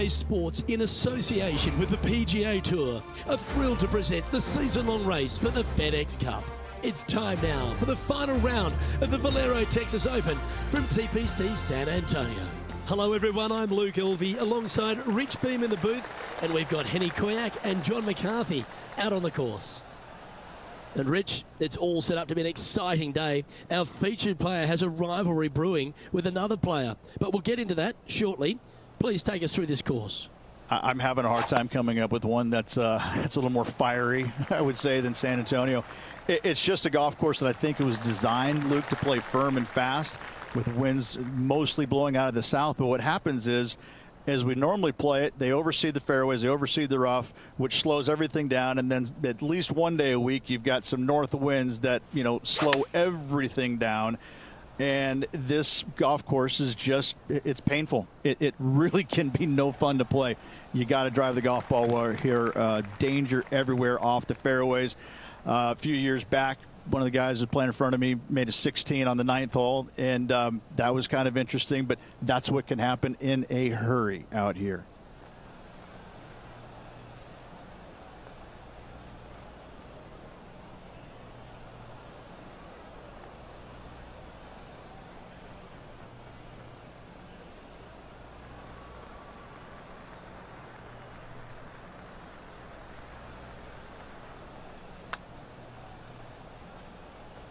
Sports, in association with the PGA Tour, are thrilled to present the season-long race for the FedEx Cup. It's time now for the final round of the Valero Texas Open from TPC San Antonio. Hello everyone, I'm Luke Elvey alongside Rich Beam in the booth, and we've got Henny Koyak and John McCarthy out on the course. And Rich, it's all set up to be an exciting day. Our featured player has a rivalry brewing with another player, but we'll get into that shortly. Please take us through this course. I'm having a hard time coming up with one that's a little more fiery, I would say, than San Antonio. It's just a golf course that I think it was designed, Luke, to play firm and fast with winds mostly blowing out of the south. But what happens is, as we normally play it, they overseed the fairways, they overseed the rough, which slows everything down. And then at least one day a week, you've got some north winds that, slow everything down. And this golf course is just, it's painful. It really can be no fun to play. You got to drive the golf ball well here. Danger everywhere off the fairways. A few years back, one of the guys who was playing in front of me made a 16 on the 9th hole, and that was kind of interesting, but that's what can happen in a hurry out here.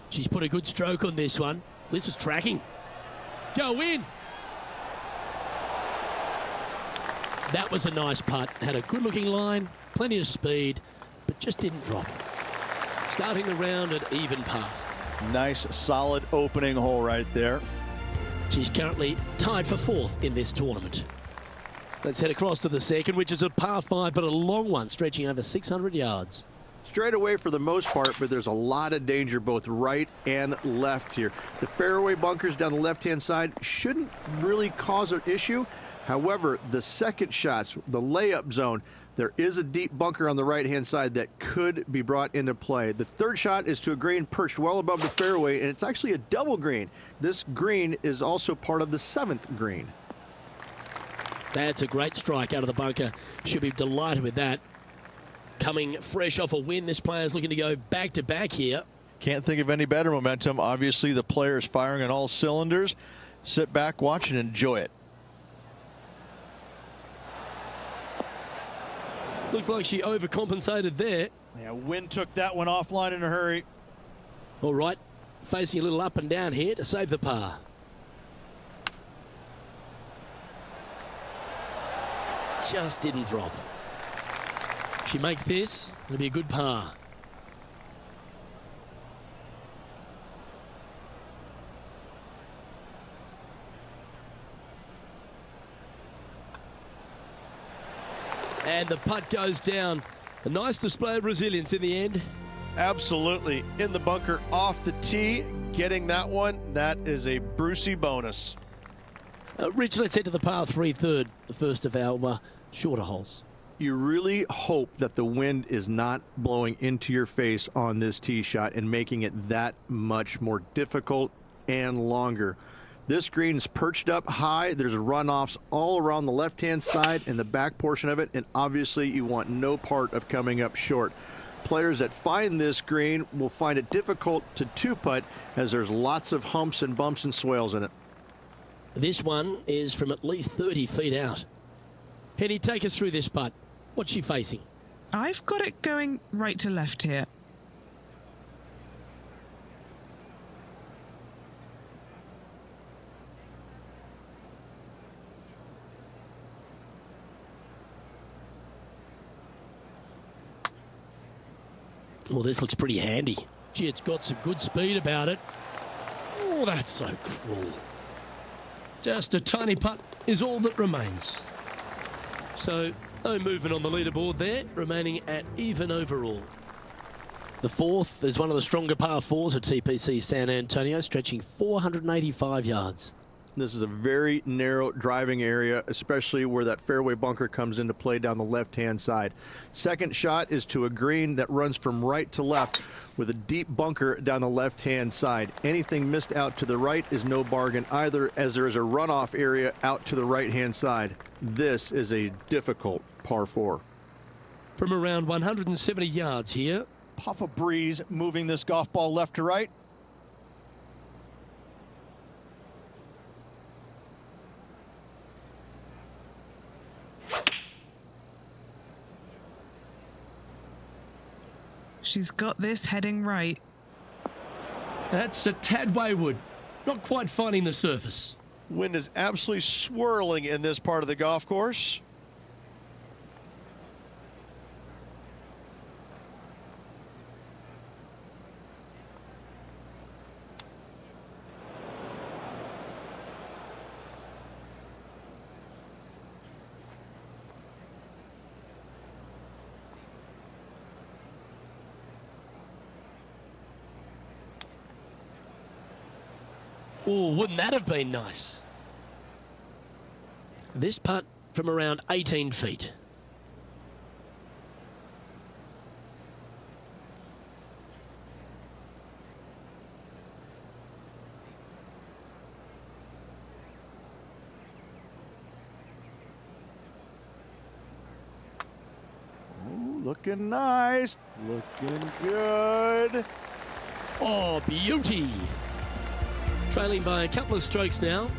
She's put a good stroke on this one. This is tracking. Go in. That was a nice putt. Had a good-looking line, plenty of speed, but just didn't drop. Starting the round at even par. Nice, solid opening hole right there. She's currently tied for 4th in this tournament. Let's head across to the second, which is a par 5, but a long one, stretching over 600 yards. Straight away for the most part, but there's a lot of danger both right and left here. The fairway bunkers down the left-hand side shouldn't really cause an issue. However, the second shots, the layup zone, there is a deep bunker on the right-hand side that could be brought into play. The third shot is to a green perched well above the fairway, and it's actually a double green. This green is also part of the 7th green. That's a great strike out of the bunker. Should be delighted with that. Coming fresh off a win, this player's looking to go back-to-back here. Can't think of any better momentum. Obviously, the player is firing on all cylinders. Sit back, watch, and enjoy it. Looks like she overcompensated there. Yeah, wind took that one offline in a hurry. All right, facing a little up and down here to save the par. Just didn't drop. She makes this, it'll be a good par. And the putt goes down. A nice display of resilience in the end. Absolutely. In the bunker off the tee, getting that one, that is a Brucey bonus. Rich, let's head to the par 3 third, the first of our shorter holes. You really hope that the wind is not blowing into your face on this tee shot and making it that much more difficult and longer. This green's perched up high. There's runoffs all around the left-hand side and the back portion of it, and obviously you want no part of coming up short. Players that find this green will find it difficult to two-putt as there's lots of humps and bumps and swales in it. This one is from at least 30 feet out. Henny, take us through this putt. What's she facing? I've got it going right to left here. Well, this looks pretty handy. Gee, it's got some good speed about it. Oh, that's so cruel. Just a tiny putt is all that remains. So, no movement on the leaderboard there, remaining at even overall. The fourth is one of the stronger par 4s at TPC San Antonio, stretching 485 yards. This is a very narrow driving area, especially where that fairway bunker comes into play down the left-hand side. Second shot is to a green that runs from right to left with a deep bunker down the left-hand side. Anything missed out to the right is no bargain either, as there is a runoff area out to the right-hand side. This is a difficult par 4. From around 170 yards here. Puff of breeze moving this golf ball left to right. She's got this heading right. That's a tad wayward. Not quite finding the surface. Wind is absolutely swirling in this part of the golf course. Oh, wouldn't that have been nice? This putt from around 18 feet. Ooh, looking nice. Looking good. Oh, beauty. Trailing by a couple of strokes now.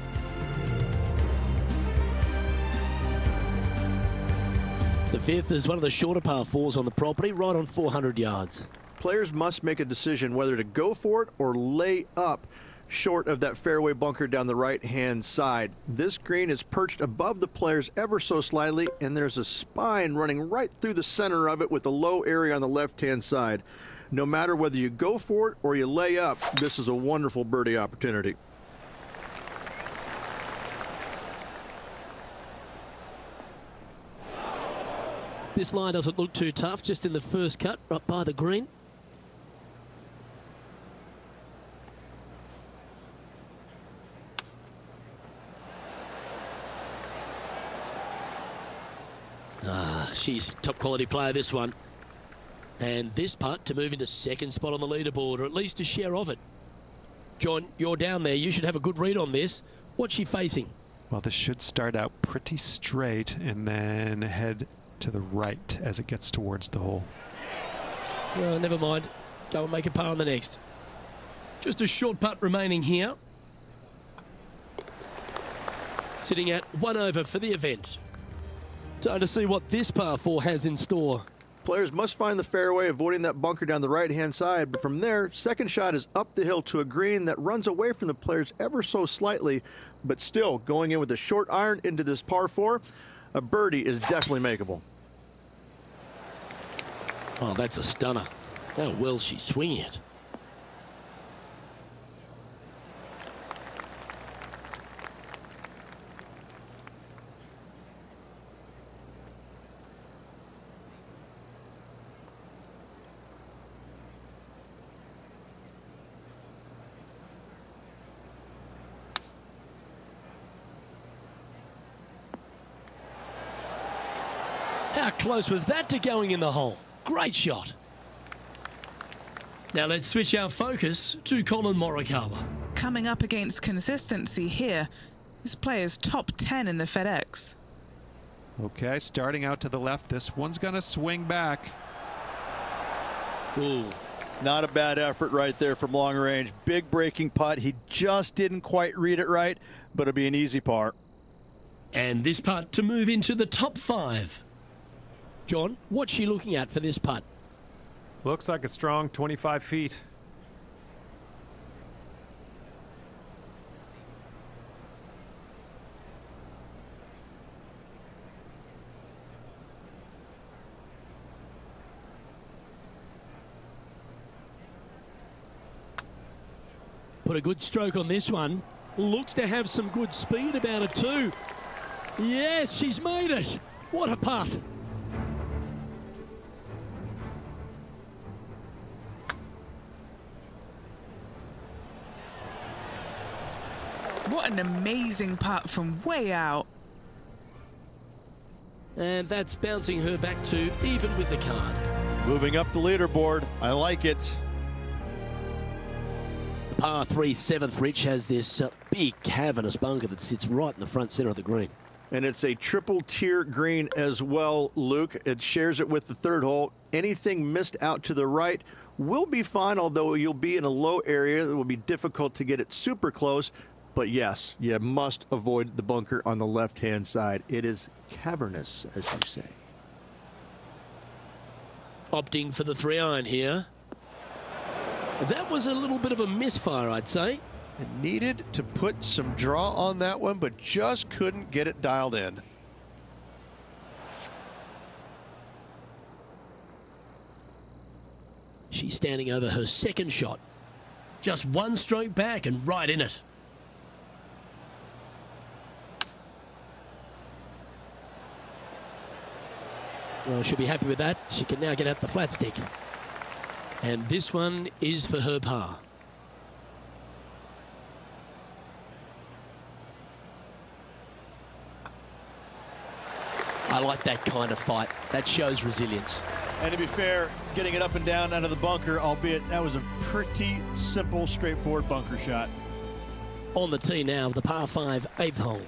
The fifth is one of the shorter par 4s on the property, right on 400 yards. Players must make a decision whether to go for it or lay up short of that fairway bunker down the right-hand side. This green is perched above the players ever so slightly, and there's a spine running right through the center of it with a low area on the left-hand side. No matter whether you go for it or you lay up, this is a wonderful birdie opportunity. This line doesn't look too tough, just in the first cut, right by the green. She's a top quality player, this one. And this putt to move into second spot on the leaderboard, or at least a share of it. John, you're down there. You should have a good read on this. What's she facing? Well, this should start out pretty straight and then head to the right as it gets towards the hole. Well, never mind. Go and make a par on the next. Just a short putt remaining here. Sitting at 1 over for the event. Time to see what this par 4 has in store. Players must find the fairway, avoiding that bunker down the right-hand side, but from there, second shot is up the hill to a green that runs away from the players ever so slightly, but still going in with a short iron into this par 4. A birdie is definitely makeable. Oh, that's a stunner. How well she's swinging it. How close was that to going in the hole? Great shot. Now let's switch our focus to Colin Morikawa. Coming up against consistency here, this player's top 10 in the FedEx. Okay, starting out to the left. This one's going to swing back. Ooh, not a bad effort right there from long range. Big breaking putt. He just didn't quite read it right, but it'll be an easy par. And this putt to move into the top 5. John, what's she looking at for this putt? Looks like a strong 25 feet. Put a good stroke on this one. Looks to have some good speed about it too. Yes, she's made it. What a putt. What an amazing putt from way out. And that's bouncing her back to even with the card. Moving up the leaderboard. I like it. The par 3 7th, Rich, has this big cavernous bunker that sits right in the front center of the green. And it's a triple tier green as well, Luke. It shares it with the third hole. Anything missed out to the right will be fine, although you'll be in a low area. It will be difficult to get it super close. But yes, you must avoid the bunker on the left-hand side. It is cavernous, as you say. Opting for the 3-iron here. That was a little bit of a misfire, I'd say. It needed to put some draw on that one, but just couldn't get it dialed in. She's standing over her second shot. Just one stroke back and right in it. Well, she'll be happy with that. She can now get out the flat stick. And this one is for her par. I like that kind of fight. That shows resilience. And to be fair, getting it up and down out of the bunker, albeit that was a pretty simple, straightforward bunker shot. On the tee now, the par 5 8th hole.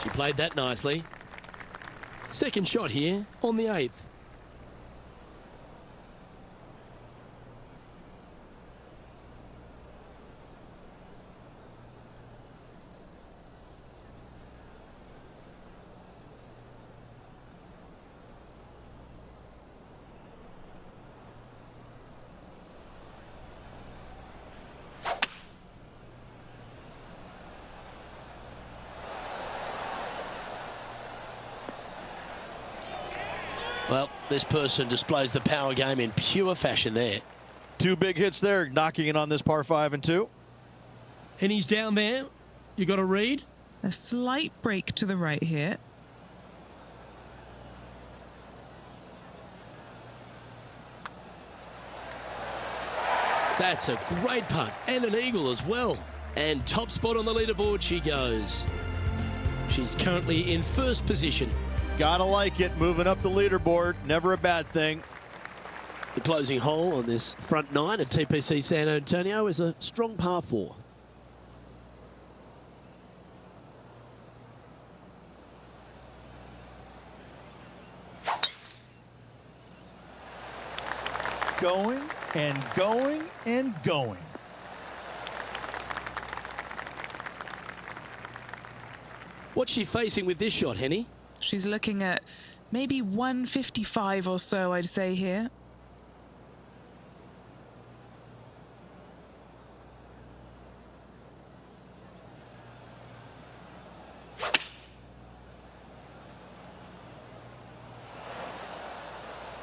She played that nicely. Second shot here on the 8th. Well, this person displays the power game in pure fashion there. Two big hits there, knocking in on this par 5 and 2. And he's down there. You got a read? A slight break to the right here. That's a great putt and an eagle as well. And top spot on the leaderboard she goes. She's currently in first position. Gotta like it, moving up the leaderboard, never a bad thing. The closing hole on this front 9 at TPC San Antonio is a strong par 4. Going and going and going. What's she facing with this shot, Henny? She's looking at maybe 155 or so, I'd say here.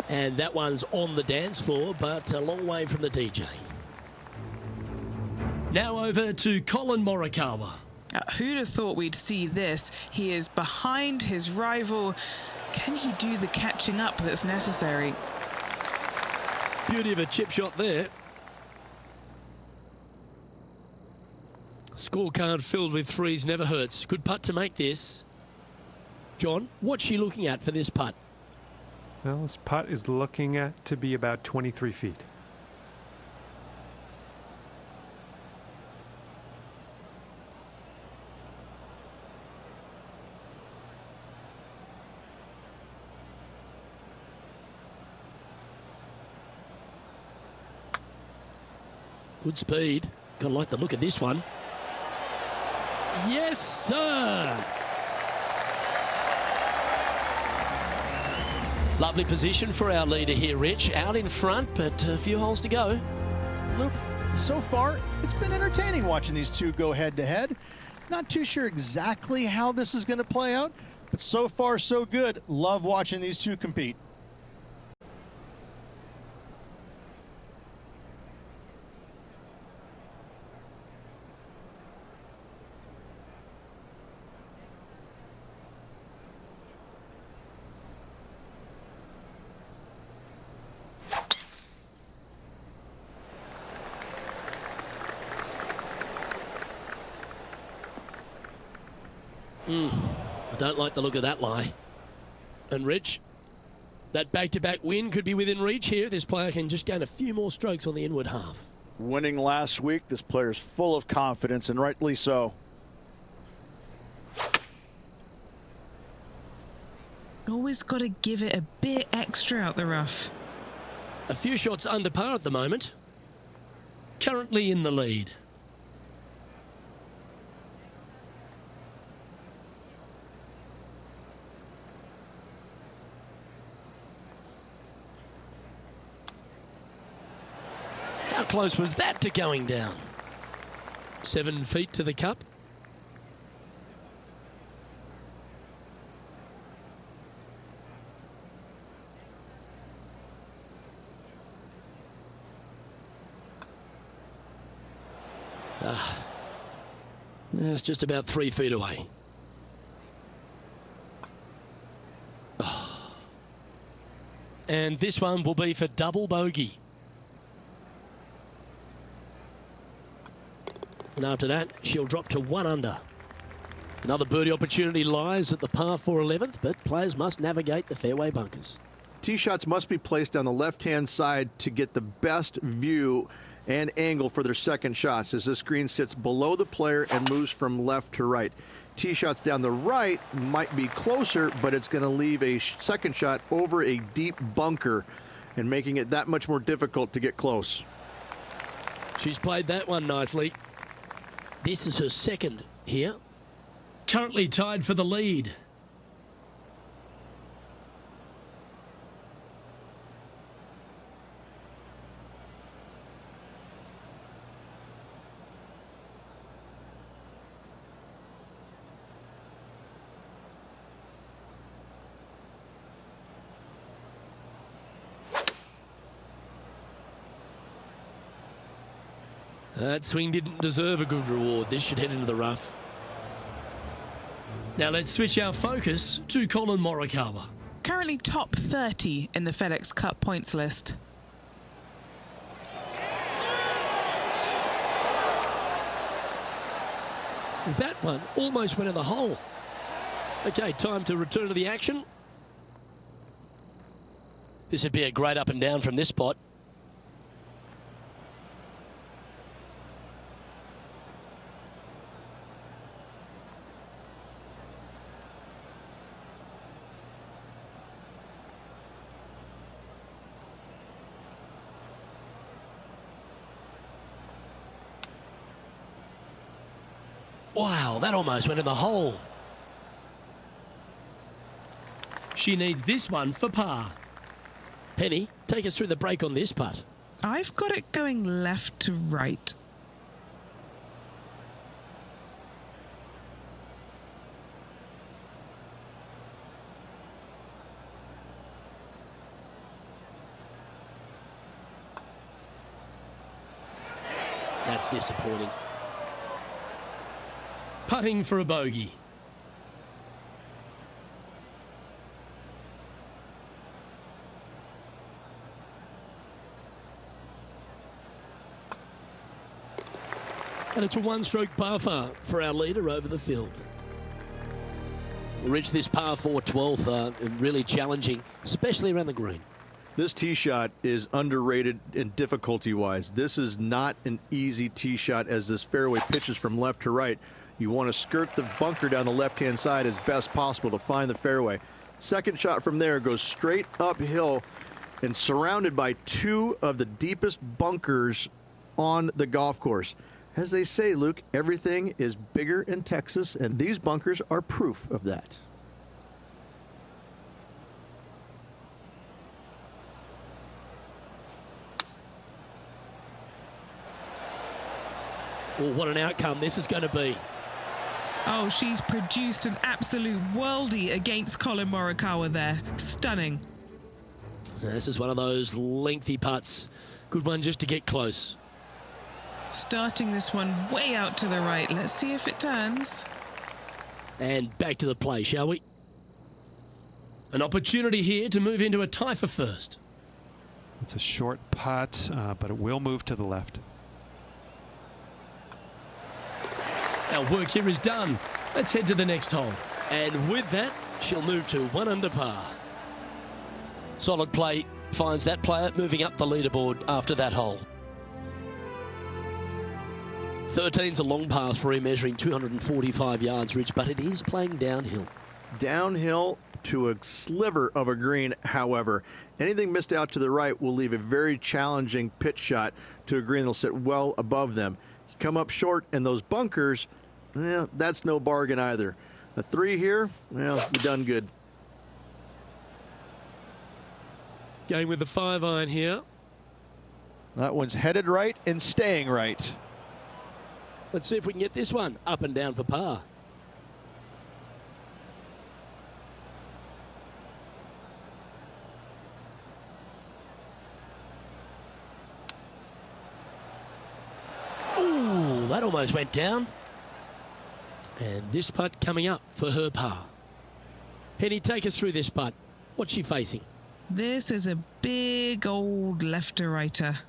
And that one's on the dance floor, but a long way from the DJ. Now over to Colin Morikawa. Who'd have thought we'd see this? He is behind his rival. Can he do the catching up that's necessary? Beauty of a chip shot there. Scorecard filled with threes never hurts. Good putt to make this. John, what's she looking at for this putt? Well, this putt is looking at to be about 23 feet. Good speed. Gotta like the look of this one. Yes, sir! Lovely position for our leader here, Rich. Out in front, but a few holes to go. Luke, so far, it's been entertaining watching these two go head-to-head. Not too sure exactly how this is going to play out, but so far so good. Love watching these two compete. I don't like the look of that lie. And Rich, that back-to-back win could be within reach here. This player can just gain a few more strokes on the inward half. Winning last week, this player's full of confidence, and rightly so. Always got to give it a bit extra out the rough. A few shots under par at the moment. Currently in the lead. How close was that to going down? 7 feet to the cup. It's just about 3 feet away. And this one will be for double bogey. And after that, she'll drop to 1 under. Another birdie opportunity lies at the par 4 11th, but players must navigate the fairway bunkers. Tee shots must be placed on the left-hand side to get the best view and angle for their second shots, as this green sits below the player and moves from left to right. Tee shots down the right might be closer, but it's going to leave a second shot over a deep bunker and making it that much more difficult to get close. She's played that one nicely. This is her second here. Currently tied for the lead. That swing didn't deserve a good reward. This should head into the rough. Now let's switch our focus to Colin Morikawa. Currently top 30 in the FedEx Cup points list. That one almost went in the hole. Okay, time to return to the action. This would be a great up and down from this spot. Wow, that almost went in the hole. She needs this one for par. Penny, take us through the break on this putt. I've got it going left to right. That's disappointing. Putting for a bogey. And it's a one-stroke par four for our leader over the field. We'll reach this par 4 12th, really challenging, especially around the green. This tee shot is underrated in difficulty-wise. This is not an easy tee shot, as this fairway pitches from left to right. You want to skirt the bunker down the left-hand side as best possible to find the fairway. Second shot from there goes straight uphill and surrounded by 2 of the deepest bunkers on the golf course. As they say, Luke, everything is bigger in Texas, and these bunkers are proof of that. Well, what an outcome this is going to be. Oh, she's produced an absolute worldie against Colin Morikawa there. Stunning. This is one of those lengthy putts. Good one just to get close. Starting this one way out to the right. Let's see if it turns. And back to the play, shall we? An opportunity here to move into a tie for first. It's a short putt, but it will move to the left. Our work here is done. Let's head to the next hole. And with that, she'll move to 1 under par. Solid play finds that player moving up the leaderboard after that hole. 13's a long par 3 measuring 245 yards, Rich, but it is playing downhill. Downhill to a sliver of a green, however. Anything missed out to the right will leave a very challenging pitch shot to a green that'll sit well above them. You come up short, and those bunkers, that's no bargain either. A 3 here, well, you're done good. Going with the 5-iron here. That one's headed right and staying right. Let's see if we can get this one up and down for par. Ooh, that almost went down. And this putt coming up for her par. Penny, take us through this putt. What's she facing? This is a big old left-to-righter.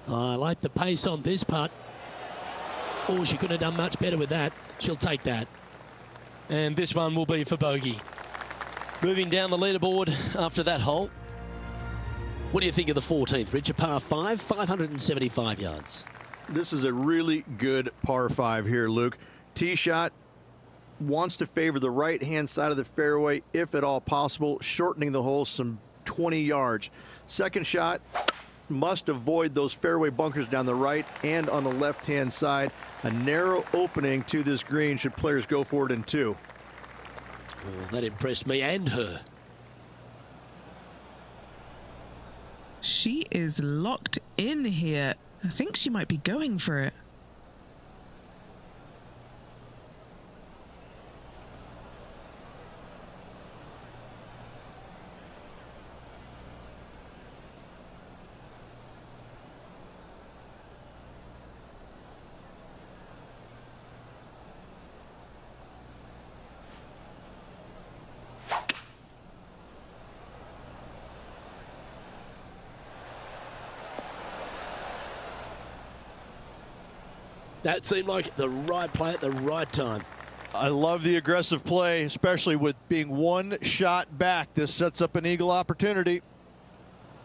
I like the pace on this putt. Oh, she couldn't have done much better with that. She'll take that. And this one will be for bogey. Moving down the leaderboard after that hole. What do you think of the 14th, Rich? A par 5, 575 yards. This is a really good par 5 here, Luke. Tee shot wants to favor the right-hand side of the fairway, if at all possible, shortening the hole some 20 yards. Second shot must avoid those fairway bunkers down the right and on the left-hand side. A narrow opening to this green should players go for it in 2. Oh, that impressed me and her. She is locked in here. I think she might be going for it. That seemed like the right play at the right time. I love the aggressive play, especially with being 1 shot back. This sets up an eagle opportunity.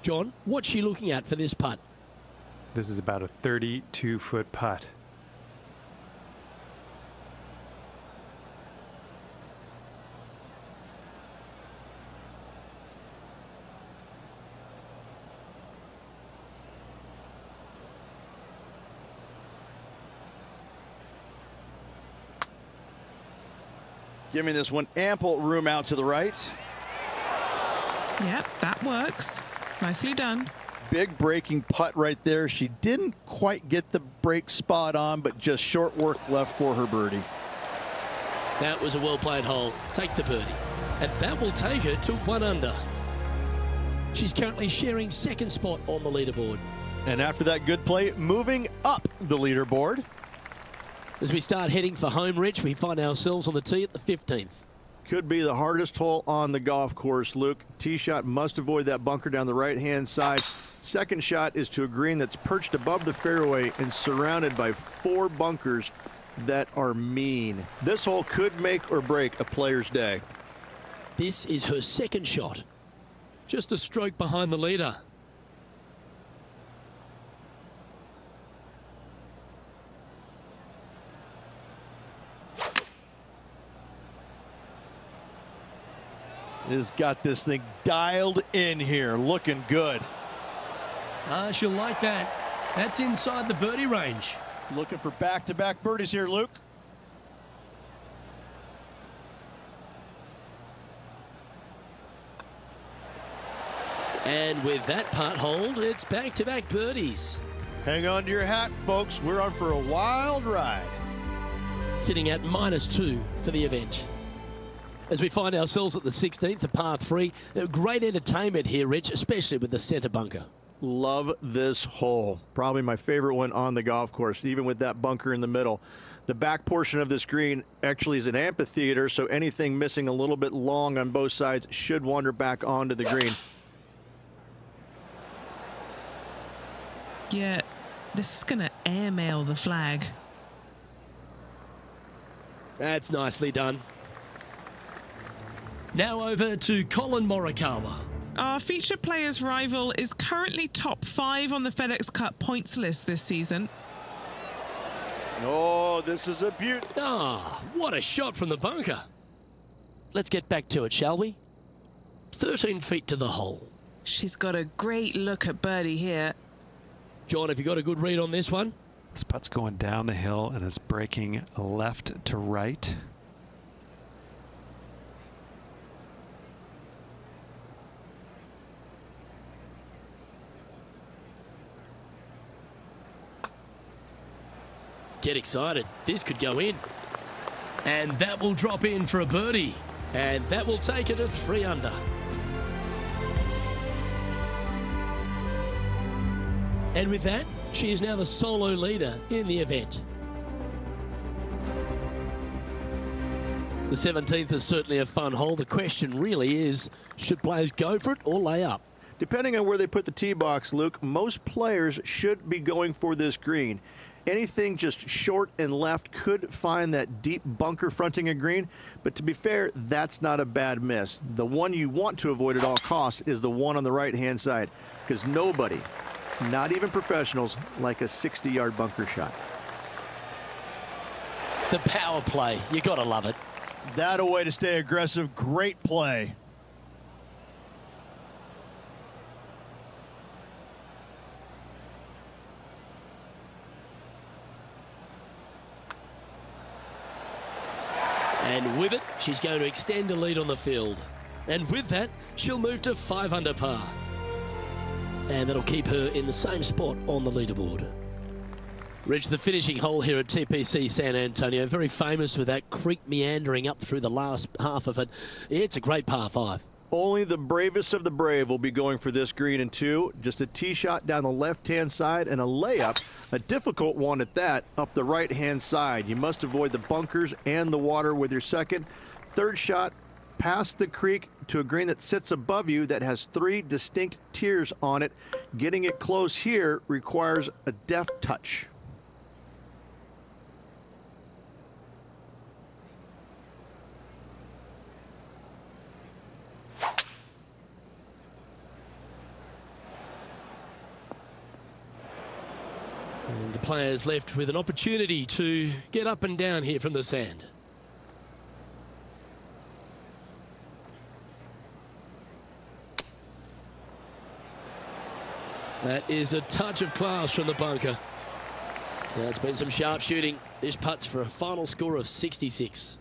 John, what's she looking at for this putt? This is about a 32-foot putt. Give me this one. Ample room out to the right. Yep, that works. Nicely done. Big breaking putt right there. She didn't quite get the break spot on, but just short work left for her birdie. That was a well-played hole. Take the birdie. And that will take her to 1 under. She's currently sharing second spot on the leaderboard. And after that good play, moving up the leaderboard. As we start heading for home, Rich, we find ourselves on the tee at the 15th. Could be the hardest hole on the golf course, Luke. Tee shot must avoid that bunker down the right-hand side. Second shot is to a green that's perched above the fairway and surrounded by 4 bunkers that are mean. This hole could make or break a player's day. This is her second shot. Just a stroke behind the leader. Has got this thing dialed in here, looking good. She'll like that. That's inside the birdie range. Looking for back-to-back birdies here, Luke. And with that putt hold, it's back-to-back birdies. Hang on to your hat, folks. We're on for a wild ride. Sitting at -2 for the event. As we find ourselves at the 16th, the par 3. Great entertainment here, Rich, especially with the center bunker. Love this hole. Probably my favorite one on the golf course, even with that bunker in the middle. The back portion of this green actually is an amphitheater, so anything missing a little bit long on both sides should wander back onto the green. Yeah, this is going to airmail the flag. That's nicely done. Now over to Colin Morikawa. Our feature player's rival is currently top 5 on the FedEx Cup points list this season. Oh, this is a beaut. Ah, what a shot from the bunker. Let's get back to it, shall we? 13 feet to the hole. She's got a great look at birdie here. John, have you got a good read on this one? This putt's going down the hill and it's breaking left to right. Get excited. This could go in. And that will drop in for a birdie. And that will take it to 3 under. And with that, she is now the solo leader in the event. The 17th is certainly a fun hole. The question really is, should players go for it or lay up? Depending on where they put the tee box, Luke, most players should be going for this green. Anything just short and left could find that deep bunker fronting a green, but to be fair, that's not a bad miss. The one you want to avoid at all costs is the one on the right-hand side, because nobody, not even professionals, like a 60-yard bunker shot. The power play, you gotta love it. That a way to stay aggressive. Great play. And with it, she's going to extend a lead on the field. And with that, she'll move to 5 under par. And that'll keep her in the same spot on the leaderboard. Rich, the finishing hole here at TPC San Antonio, very famous with that creek meandering up through the last half of it. It's a great par 5. Only the bravest of the brave will be going for this green in 2. Just a tee shot down the left-hand side and a layup, a difficult one at that, up the right-hand side. You must avoid the bunkers and the water with your second. Third shot, past the creek to a green that sits above you that has 3 distinct tiers on it. Getting it close here requires a deft touch. And the players left with an opportunity to get up and down here from the sand. That is a touch of class from the bunker. Now it's been some sharp shooting. This putt's for a final score of 66.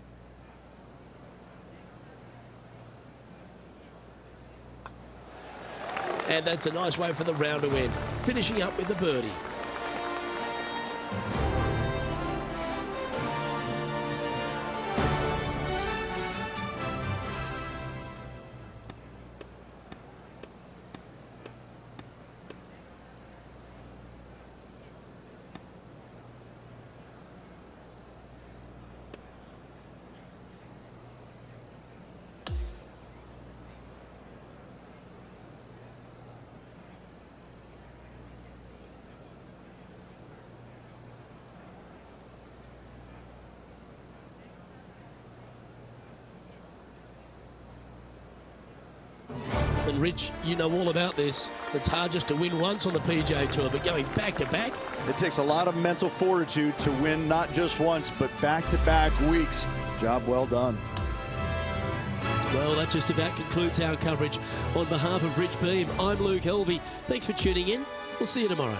And that's a nice way for the round to end, finishing up with the birdie. And Rich, you know all about this. It's hard just to win once on the PGA Tour, but going back to back. It takes a lot of mental fortitude to win not just once, but back-to-back weeks. Job well done. Well, that just about concludes our coverage. On behalf of Rich Beam, I'm Luke Helvey. Thanks for tuning in. We'll see you tomorrow.